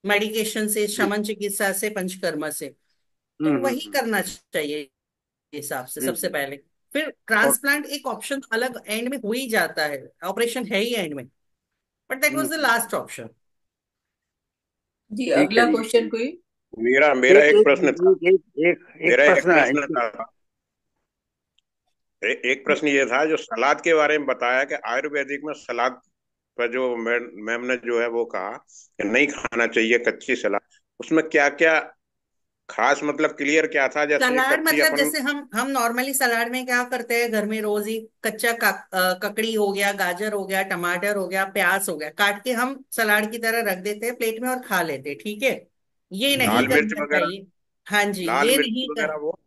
Speaker 3: मेडिकेशन से,
Speaker 4: जी।
Speaker 3: शमन चिकित्सा से, पंचकर्मा से। तो वही
Speaker 4: हम्म।
Speaker 3: करना चाहिए हिसाब से
Speaker 4: जी
Speaker 3: सबसे
Speaker 4: जी।
Speaker 3: पहले। फिर
Speaker 4: और
Speaker 3: ट्रांसप्लांट एक ऑप्शन अलग एंड में हो ही जाता है, ऑपरेशन है ही एंड में, but that was the
Speaker 4: hmm.
Speaker 3: Last option.
Speaker 2: जी,
Speaker 4: ठीक है
Speaker 2: अगला
Speaker 4: जी।
Speaker 2: क्वेश्चन कोई?
Speaker 5: मेरा मेरा
Speaker 4: एक
Speaker 5: एक
Speaker 4: एक
Speaker 5: प्रश्न था।
Speaker 4: एक एक एक
Speaker 5: मेरा एक
Speaker 4: प्रश्न
Speaker 5: प्रश्न था। एक प्रश्न ये था, जो सलाद के बारे में बताया कि आयुर्वेदिक में सलाद पर जो मैम ने जो है वो कहा कि नहीं खाना चाहिए कच्ची सलाद, उसमें क्या क्या खास मतलब क्लियर क्या था? जैसे
Speaker 3: सलाद
Speaker 5: कच्ची
Speaker 3: मतलब,
Speaker 5: अपन।
Speaker 3: जैसे हम नॉर्मली सलाद में क्या करते हैं घर में रोज ही, कच्चा ककड़ी हो गया, गाजर हो गया, टमाटर हो गया, प्याज हो गया, काट के हम सलाद की तरह रख देते हैं प्लेट में और खा लेते हैं, ठीक है। ये नहीं
Speaker 5: लाल मिर्च
Speaker 3: करना
Speaker 5: वगैरह,
Speaker 3: चाहिए। हाँ जी,
Speaker 5: लाल
Speaker 3: ये
Speaker 5: मिर्च
Speaker 3: नहीं कर,
Speaker 5: वगैरह वो।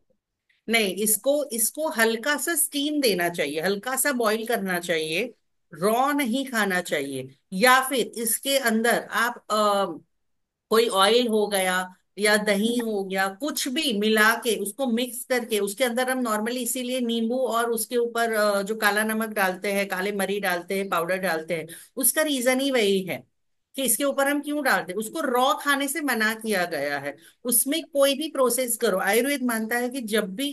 Speaker 3: नहीं, इसको इसको हल्का सा स्टीम देना चाहिए, हल्का सा बॉईल करना चाहिए। रॉ नहीं खाना चाहिए। या फिर इसके अंदर आप कोई ऑयल हो गया या दही हो गया, कुछ भी मिला के उसको मिक्स करके, उसके अंदर हम नॉर्मली इसीलिए नींबू और उसके ऊपर जो काला नमक डालते हैं, काले मरी डालते हैं, पाउडर डालते हैं, उसका रीजन ही वही है कि इसके ऊपर हम क्यों डालते हैं। उसको रॉ खाने से मना किया गया है। उसमें कोई भी प्रोसेस करो, आयुर्वेद मानता है कि जब भी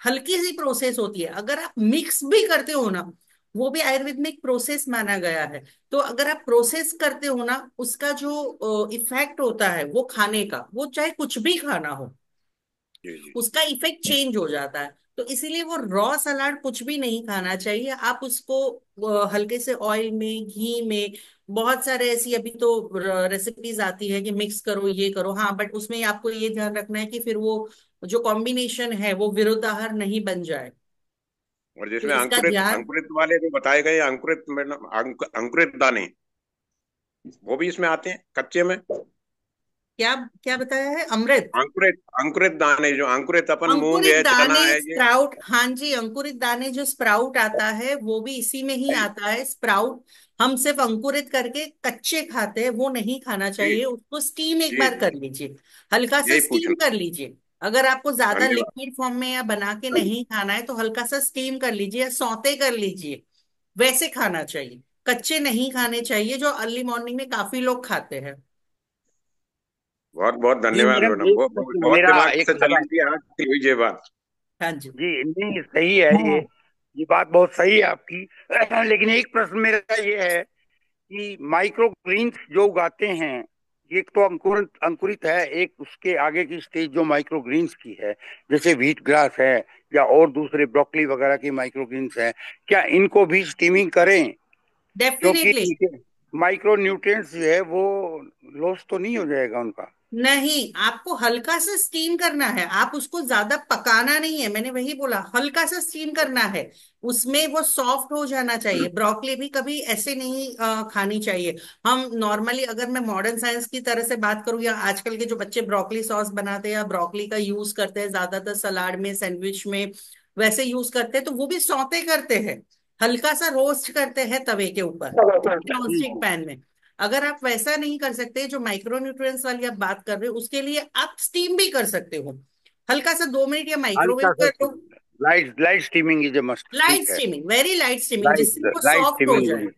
Speaker 3: हल्की सी प्रोसेस होती है। अगर आप मिक्स भी करते हो ना, वो भी आयुर्वेद में एक प्रोसेस माना गया है। तो अगर आप प्रोसेस करते हो ना, उसका जो इफेक्ट होता है वो खाने का, वो चाहे कुछ भी खाना हो,
Speaker 5: जी जी।
Speaker 3: उसका इफेक्ट चेंज हो जाता है। तो इसीलिए वो रॉ सलाड कुछ भी नहीं खाना चाहिए। आप उसको हल्के से ऑयल में, घी में, बहुत सारे ऐसी अभी तो रेसिपीज आती है कि मिक्स करो, ये करो, हाँ, बट उसमें आपको ये ध्यान रखना है कि फिर वो जो कॉम्बिनेशन है वो विरुद्धाहार नहीं बन जाए।
Speaker 5: और
Speaker 3: तो
Speaker 5: जिसमें
Speaker 3: इसका
Speaker 5: अंकुरित
Speaker 3: ध्यान।
Speaker 5: अंकुरित वाले जो बताए गए अंकुरित अंकुरित दाने, वो भी इसमें आते हैं कच्चे में।
Speaker 3: क्या क्या बताया है? अमृत।
Speaker 5: अंकुरित अंकुरित दाने, जो अंकुरित अपन मूंग
Speaker 3: अंकुरित
Speaker 5: है,
Speaker 3: दाने,
Speaker 5: चना है, ये।
Speaker 3: स्प्राउट, हाँ जी, अंकुरित दाने जो स्प्राउट आता है वो भी इसी में ही आता है। स्प्राउट हम सिर्फ अंकुरित करके कच्चे खाते हैं, वो नहीं खाना
Speaker 5: जी
Speaker 3: चाहिए। उसको स्टीम एक
Speaker 5: जी
Speaker 3: बार
Speaker 5: जी।
Speaker 3: कर लीजिए, हल्का सा
Speaker 5: यही
Speaker 3: स्टीम
Speaker 5: पूछना।
Speaker 3: कर लीजिए। अगर आपको ज्यादा
Speaker 5: धन्यवाद।
Speaker 3: लिक्विड फॉर्म में या बना के नहीं खाना है तो हल्का सा स्टीम कर लीजिए या सौते कर लीजिए, वैसे खाना चाहिए। कच्चे नहीं खाने चाहिए, जो अर्ली मॉर्निंग में काफी लोग खाते हैं।
Speaker 5: बहुत बहुत
Speaker 4: जी
Speaker 5: धन्यवाद
Speaker 4: मैडम,
Speaker 5: मैडम,
Speaker 4: एक
Speaker 5: वो
Speaker 4: प्रश्न
Speaker 5: बहुत
Speaker 4: मेरा,
Speaker 5: दिमाग
Speaker 4: एक
Speaker 5: से चल
Speaker 4: सवाल।
Speaker 5: रही थी आज की हुई ये बात।
Speaker 3: हाँ जी।
Speaker 4: जी नहीं, सही है ये बात बहुत सही है आपकी। लेकिन एक प्रश्न मेरा ये है कि माइक्रो ग्रीन्स जो उगाते हैं, एक तो अंकुरित अंकुरित है, एक उसके आगे की स्टेज जो माइक्रो ग्रीन्स की है, जैसे व्हीट ग्रास है या और दूसरे ब्रोकली वगैरह की माइक्रो ग्रीन्स है, क्या इनको भी स्टीमिंग करें? क्योंकि
Speaker 3: डेफिनेटली।
Speaker 4: माइक्रो न्यूट्रिएंट्स जो है वो लॉस तो नहीं हो जाएगा उनका?
Speaker 3: नहीं, आपको हल्का सा स्टीम करना है, आप उसको ज्यादा पकाना नहीं है। मैंने वही बोला, हल्का सा स्टीम करना है। उसमें वो सॉफ्ट हो जाना चाहिए। ब्रोकली भी कभी ऐसे नहीं खानी चाहिए। हम नॉर्मली, अगर मैं मॉडर्न साइंस की तरह से बात करूँ, या आजकल के जो बच्चे ब्रोकली सॉस बनाते हैं या ब्रोकली का यूज करते हैं ज्यादातर सलाद में, सैंडविच में, वैसे यूज करते हैं, तो वो भी सौते करते हैं, हल्का सा रोस्ट करते हैं तवे के ऊपर, नॉन
Speaker 4: जी
Speaker 3: स्टिक
Speaker 4: जी।
Speaker 3: पैन में। अगर आप वैसा नहीं कर सकते, जो माइक्रो न्यूट्रिएंट्स वाली आप बात कर रहे हो, उसके लिए आप स्टीम भी कर सकते हो, हल्का सा 2 मिनट या माइक्रोवेव
Speaker 4: हल्का सा
Speaker 3: कर लो।
Speaker 4: Light light steaming is a must,
Speaker 3: light
Speaker 4: ठीक है।
Speaker 3: Steaming, very light steaming,
Speaker 4: light
Speaker 3: जिससे वो
Speaker 4: लाइट
Speaker 3: सॉफ्ट हो
Speaker 4: स्टीमिंग
Speaker 3: जाए।
Speaker 4: इज।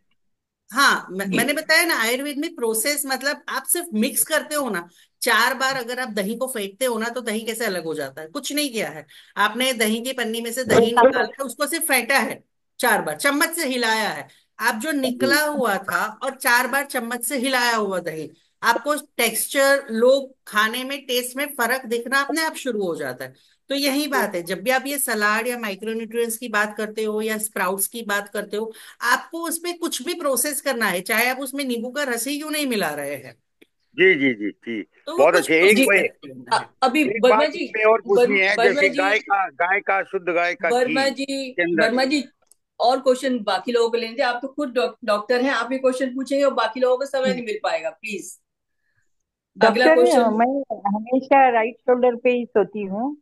Speaker 3: हाँ,
Speaker 2: जी
Speaker 3: मैंने बताया ना, आयुर्वेद में प्रोसेस मतलब आप सिर्फ मिक्स करते हो ना। 4 बार अगर आप दही को फेंटते हो ना, तो दही कैसे अलग हो जाता है? कुछ नहीं किया है आपने, दही की पन्नी में से दही निकाला है, उसको सिर्फ फेंटा है, 4 बार चम्मच से हिलाया है। आप जो निकला हुआ था और 4 बार चम्मच से हिलाया हुआ दही, आपको टेक्सचर, लोग खाने में, टेस्ट में फर्क दिखना अपने आप शुरू हो जाता है। तो यही बात है, जब भी आप ये सलाद या माइक्रोन्यूट्रिएंट्स की बात करते हो या स्प्राउट्स की बात करते हो, आपको उसमें कुछ भी प्रोसेस करना है, चाहे आप उसमें नींबू का रस ही क्यों नहीं मिला रहे हैं,
Speaker 4: जी जी जी जी।
Speaker 3: तो वो
Speaker 4: बहुत
Speaker 3: कुछ
Speaker 4: अच्छे। एक
Speaker 2: जी।
Speaker 3: प्रोसेस
Speaker 4: वो
Speaker 3: करके लेना है।
Speaker 2: अभी
Speaker 4: एक
Speaker 2: वर्मा
Speaker 4: बात
Speaker 2: जी,
Speaker 4: इसमें और पूछनी है,
Speaker 2: वर्मा
Speaker 4: जैसे
Speaker 2: जी,
Speaker 4: गाय का शुद्ध गाय का घी
Speaker 2: वर्मा जी,
Speaker 4: के अंदर।
Speaker 2: वर्मा जी, और क्वेश्चन बाकी लोगों को लेने थे। आप तो खुद डॉक्टर हैं, आप भी क्वेश्चन पूछेंगे और बाकी लोगों को समय नहीं मिल पाएगा, प्लीज। अगला
Speaker 6: डॉक्टर,
Speaker 2: क्वेश्चन।
Speaker 6: मैं हमेशा राइट शोल्डर पे ही सोती हूँ।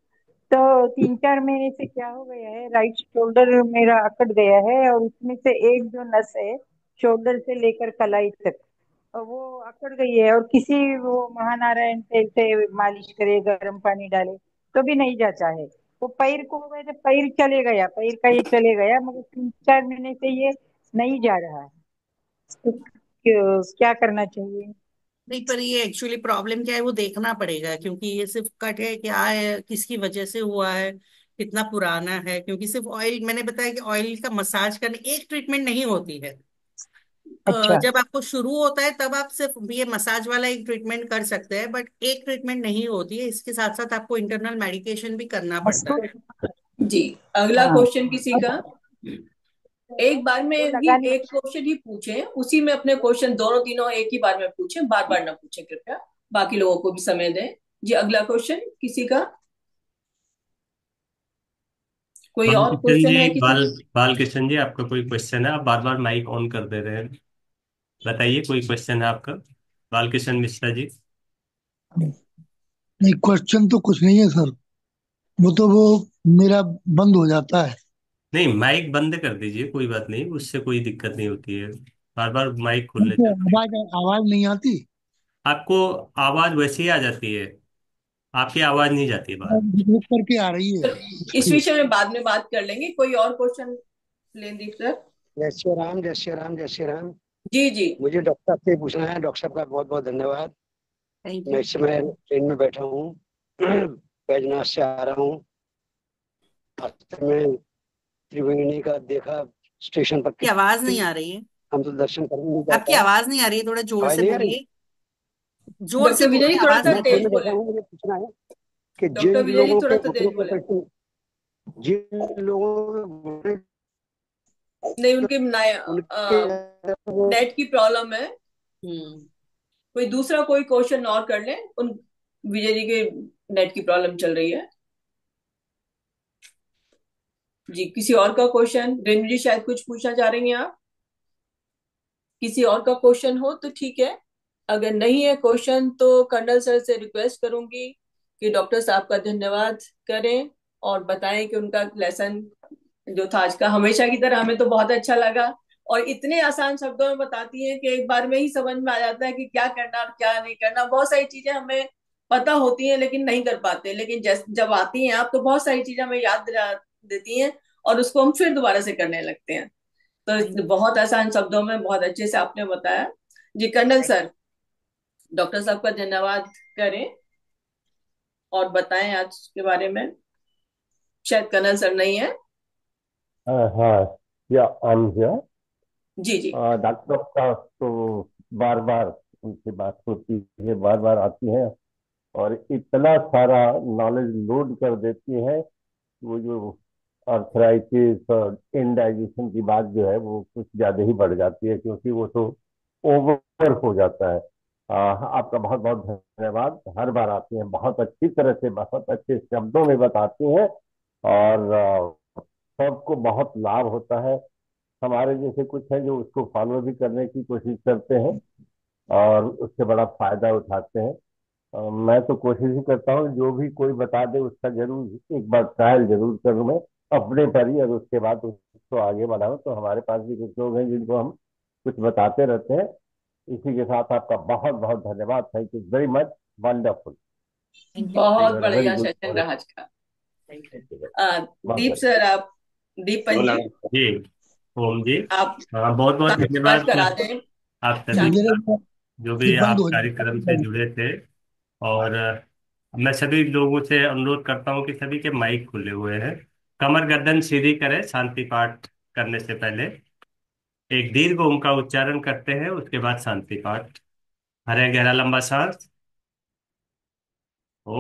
Speaker 6: तो 3-4 महीने से क्या हो गया है, राइट शोल्डर मेरा अकड़ गया है और उसमें से एक जो नस है, शोल्डर से लेकर कलाई तक, और वो अकड़ गई है। और किसी वो महानारायण तेल से मालिश करे, गर्म पानी डाले, तो भी नहीं जाता है। वो पैर को हो गया तो पैर चले गया, पैर का ये चले गया, मगर 3-4 महीने से ये नहीं जा रहा है। तो क्या करना चाहिए?
Speaker 3: नहीं, पर ये एक्चुअली प्रॉब्लम क्या है वो देखना पड़ेगा, क्योंकि ये सिर्फ कट है, क्या है, किसकी वजह से हुआ है, कितना पुराना है। क्योंकि सिर्फ ऑयल, मैंने बताया कि ऑयल का मसाज करने एक ट्रीटमेंट नहीं होती है।
Speaker 6: अच्छा।
Speaker 3: जब आपको शुरू होता है तब आप सिर्फ ये मसाज वाला एक ट्रीटमेंट कर सकते हैं, बट एक ट्रीटमेंट नहीं होती है, इसके साथ साथ आपको इंटरनल मेडिकेशन भी करना पड़ता
Speaker 6: उसको,
Speaker 3: है।
Speaker 2: जी। अगला
Speaker 6: हाँ,
Speaker 2: क्वेश्चन किसी का। एक बार में
Speaker 6: वो
Speaker 2: ही
Speaker 6: लगाने।
Speaker 2: एक क्वेश्चन ही पूछें, उसी में अपने क्वेश्चन दोनों तीनों एक ही बार में पूछें, बार बार ना पूछें कृपया, बाकी लोगों को भी समय दें। जी, अगला क्वेश्चन किसी का। कोई और
Speaker 1: बालकिशन
Speaker 2: क्वेश्चन
Speaker 1: जी,
Speaker 2: है किसी।
Speaker 1: बालकिशन जी, आपका कोई क्वेश्चन है? आप बार बार माइक ऑन कर दे रहे हैं। बताइए, कोई क्वेश्चन है आपका? बालकिशन मिश्रा जी।
Speaker 7: नहीं, क्वेश्चन तो कुछ नहीं है सर। वो मेरा बंद हो जाता है।
Speaker 1: नहीं, माइक बंद कर दीजिए, कोई बात नहीं, उससे कोई दिक्कत नहीं होती है। बार बार माइक खोलने
Speaker 7: हमको
Speaker 1: चलते हैं।
Speaker 7: आवाज आवाज नहीं आती।
Speaker 1: आपको आवाज वैसे ही आ जाती है, आपकी आवाज नहीं जाती है बाहर।
Speaker 7: रुक करके आ रही है।
Speaker 2: तो इस विषय में बाद में बात कर लेंगे। कोई और क्वेश्चन लेंदीप सर।
Speaker 8: जय श्री राम, जय श्री राम, जय श्री राम।
Speaker 2: जी जी।
Speaker 8: मुझे डॉक्टर साहब से पूछना है। डॉक्टर साहब का बहुत बहुत धन्यवाद।
Speaker 3: थैंक
Speaker 8: मैं
Speaker 3: यू।
Speaker 8: इस समय ट्रेन में बैठा हूँ, बैजनाथ से आ रहा हूँ। रास्ते में त्रिवेणी का देखा स्टेशन पर
Speaker 3: की आवाज नहीं आ रही है।
Speaker 8: हम तो दर्शन करने नहीं
Speaker 3: आपकी
Speaker 8: जाता है।
Speaker 3: आवाज नहीं आ रही है, थोड़ा जोर
Speaker 8: आवाज
Speaker 3: से
Speaker 8: नहीं आ रही।
Speaker 3: बोलिए। जोर से
Speaker 2: डॉक्टर विजय जी
Speaker 3: बोलिए,
Speaker 2: थोड़ा
Speaker 3: आवाज
Speaker 2: सा
Speaker 3: नहीं
Speaker 8: मैं
Speaker 3: आ रही
Speaker 2: तेज
Speaker 3: है।
Speaker 8: कहना
Speaker 2: बोले।
Speaker 8: चाहता हूँ, मुझे पूछना है कि
Speaker 2: डॉक्टर विजय जी थोड़ा सा तेज बोले।
Speaker 8: जिन लोगों के घुटने
Speaker 2: नहीं, उनकी
Speaker 8: उनके वो
Speaker 2: नेट की प्रॉब्लम है।
Speaker 3: हम्म।
Speaker 2: कोई क्वेश्चन और कर ले। उन विजय जी के नेट की प्रॉब्लम चल रही है। जी, किसी और का क्वेश्चन? रेणु जी शायद कुछ पूछना चाह रही हैं आप। किसी और का क्वेश्चन हो तो ठीक है। अगर नहीं है क्वेश्चन तो कर्नल सर से रिक्वेस्ट करूंगी कि डॉक्टर साहब का धन्यवाद करें और बताएं कि उनका लेसन जो था आज का, हमेशा की तरह हमें तो बहुत अच्छा लगा। और इतने आसान शब्दों में बताती हैं कि एक बार में ही समझ में आ जाता है कि क्या करना और क्या नहीं करना। बहुत सारी चीजें हमें पता होती हैं लेकिन नहीं कर पाते, लेकिन जब आती हैं आप तो बहुत सारी चीजें हमें याद दिला देती हैं और उसको हम फिर दोबारा से करने लगते हैं। तो बहुत आसान शब्दों में बहुत अच्छे से आपने बताया। जी कर्नल सर, डॉक्टर साहब का धन्यवाद करें और बताएं आज के बारे में। शायद कर्नल सर नहीं है।
Speaker 9: हाँ, या आई एम हियर।
Speaker 2: जी जी।
Speaker 9: डॉक्टर साहब तो बार बार उनसे बात होती है, बार बार आती हैं और इतना सारा नॉलेज लोड कर देती हैं। वो जो अर्थराइटिस और इंडाइजेशन की बात जो है वो कुछ ज्यादा ही बढ़ जाती है, क्योंकि वो तो ओवर हो जाता है। आपका बहुत बहुत धन्यवाद। हर बार आती हैं, बहुत अच्छी तरह से, बहुत अच्छे शब्दों में बताती हैं और सबको बहुत लाभ होता है। हमारे जैसे कुछ हैं जो उसको फॉलो भी करने की कोशिश करते हैं और उससे बड़ा फायदा उठाते हैं। मैं तो कोशिश ही करता हूँ जो भी कोई बता दे उसका जरूर एक बार ट्रायल जरूर करूँ मैं अपने पर ही, और उसके बाद उसको आगे बढ़ाऊँ। तो हमारे पास भी कुछ लोग हैं जिनको हम कुछ बताते रहते हैं। इसी के साथ आपका बहुत बहुत धन्यवाद। Thank you very much. Wonderful.
Speaker 2: बहुत
Speaker 9: यू आर वेरी
Speaker 2: बढ़िया
Speaker 9: गुड।
Speaker 2: सेशन रहा आज का।
Speaker 9: बहुत
Speaker 2: दीप सर, आप दीपन जी,
Speaker 1: जी ओम जी।
Speaker 2: आप
Speaker 1: हाँ, बहुत बहुत
Speaker 2: स्टार्ट
Speaker 1: धन्यवाद
Speaker 2: करा दें।
Speaker 1: आप सभी
Speaker 2: चालू
Speaker 7: मेरे
Speaker 1: का, जो भी
Speaker 7: ये बंद
Speaker 1: आप
Speaker 7: हो
Speaker 1: कार्यक्रम से
Speaker 7: जाए।
Speaker 1: जुड़े थे। और मैं सभी लोगों से अनुरोध करता हूँ कि सभी के माइक खुले हुए हैं। कमर गर्दन सीधी करें शांति पाठ करने से पहले। एक दीर्घ ओम का उच्चारण करते हैं, उसके बाद शांति पाठ। भरें गहरा लंबा सांस। ओ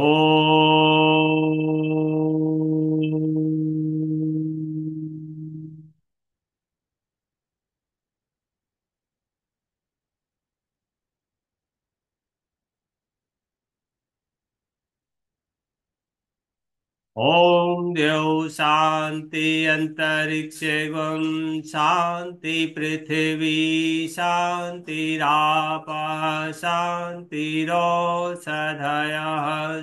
Speaker 1: ओम द्यौ शांति अंतरिक्ष एवं शांति पृथ्वी शांतिराप शांतिरोषधयः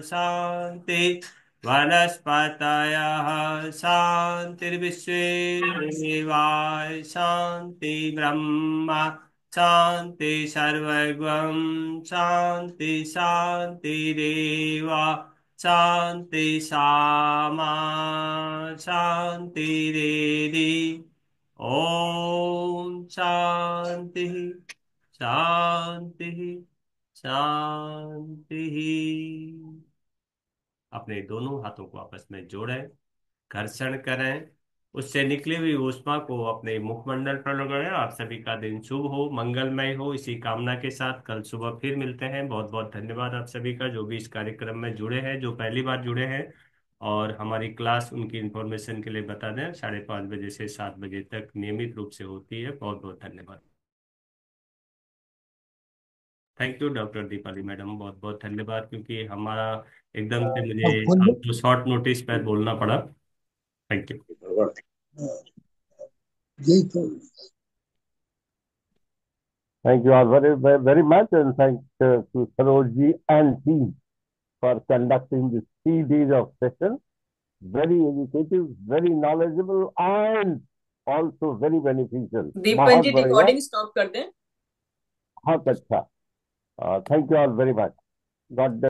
Speaker 1: शांति वनस्पतयः शांतिर्विश्वे देवाः शांति ब्रह्म शांति सर्वगं शांति शांतिरेव शांति सामा शांतिरेधि। ओम शांति शांति शांति। अपने दोनों हाथों को आपस में जोड़ें, घर्षण करें, उससे निकली हुई ऊष्मा को अपने मुखमंडल पर लगाएं। आप सभी का दिन शुभ हो, मंगलमय हो, इसी कामना के साथ कल सुबह फिर मिलते हैं। बहुत बहुत धन्यवाद आप सभी का जो भी इस कार्यक्रम में जुड़े हैं, जो पहली बार जुड़े हैं। और हमारी क्लास उनकी इंफॉर्मेशन के लिए बता दें, 5:30 बजे से 7 बजे तक नियमित रूप से होती है। बहुत बहुत धन्यवाद। Thank you doctor Deepali madam, बहुत बहुत धन्यवाद, क्योंकि हमारा एकदम से मुझे
Speaker 7: अब खोल दो।
Speaker 1: आपको शॉर्ट नोटिस पर बोलना पड़ा। Thank you.
Speaker 7: यही तो।
Speaker 9: Thank you all very, very, very much, and thanks to Sarojji and team for conducting this 3 days of session. Very educative, very knowledgeable, and also very beneficial.
Speaker 2: दीपन
Speaker 9: बहुत
Speaker 2: जी
Speaker 9: बढ़िया,
Speaker 2: रिकॉर्डिंग स्टॉप कर दें।
Speaker 9: बहुत अच्छा। Thank you all very much. God bless.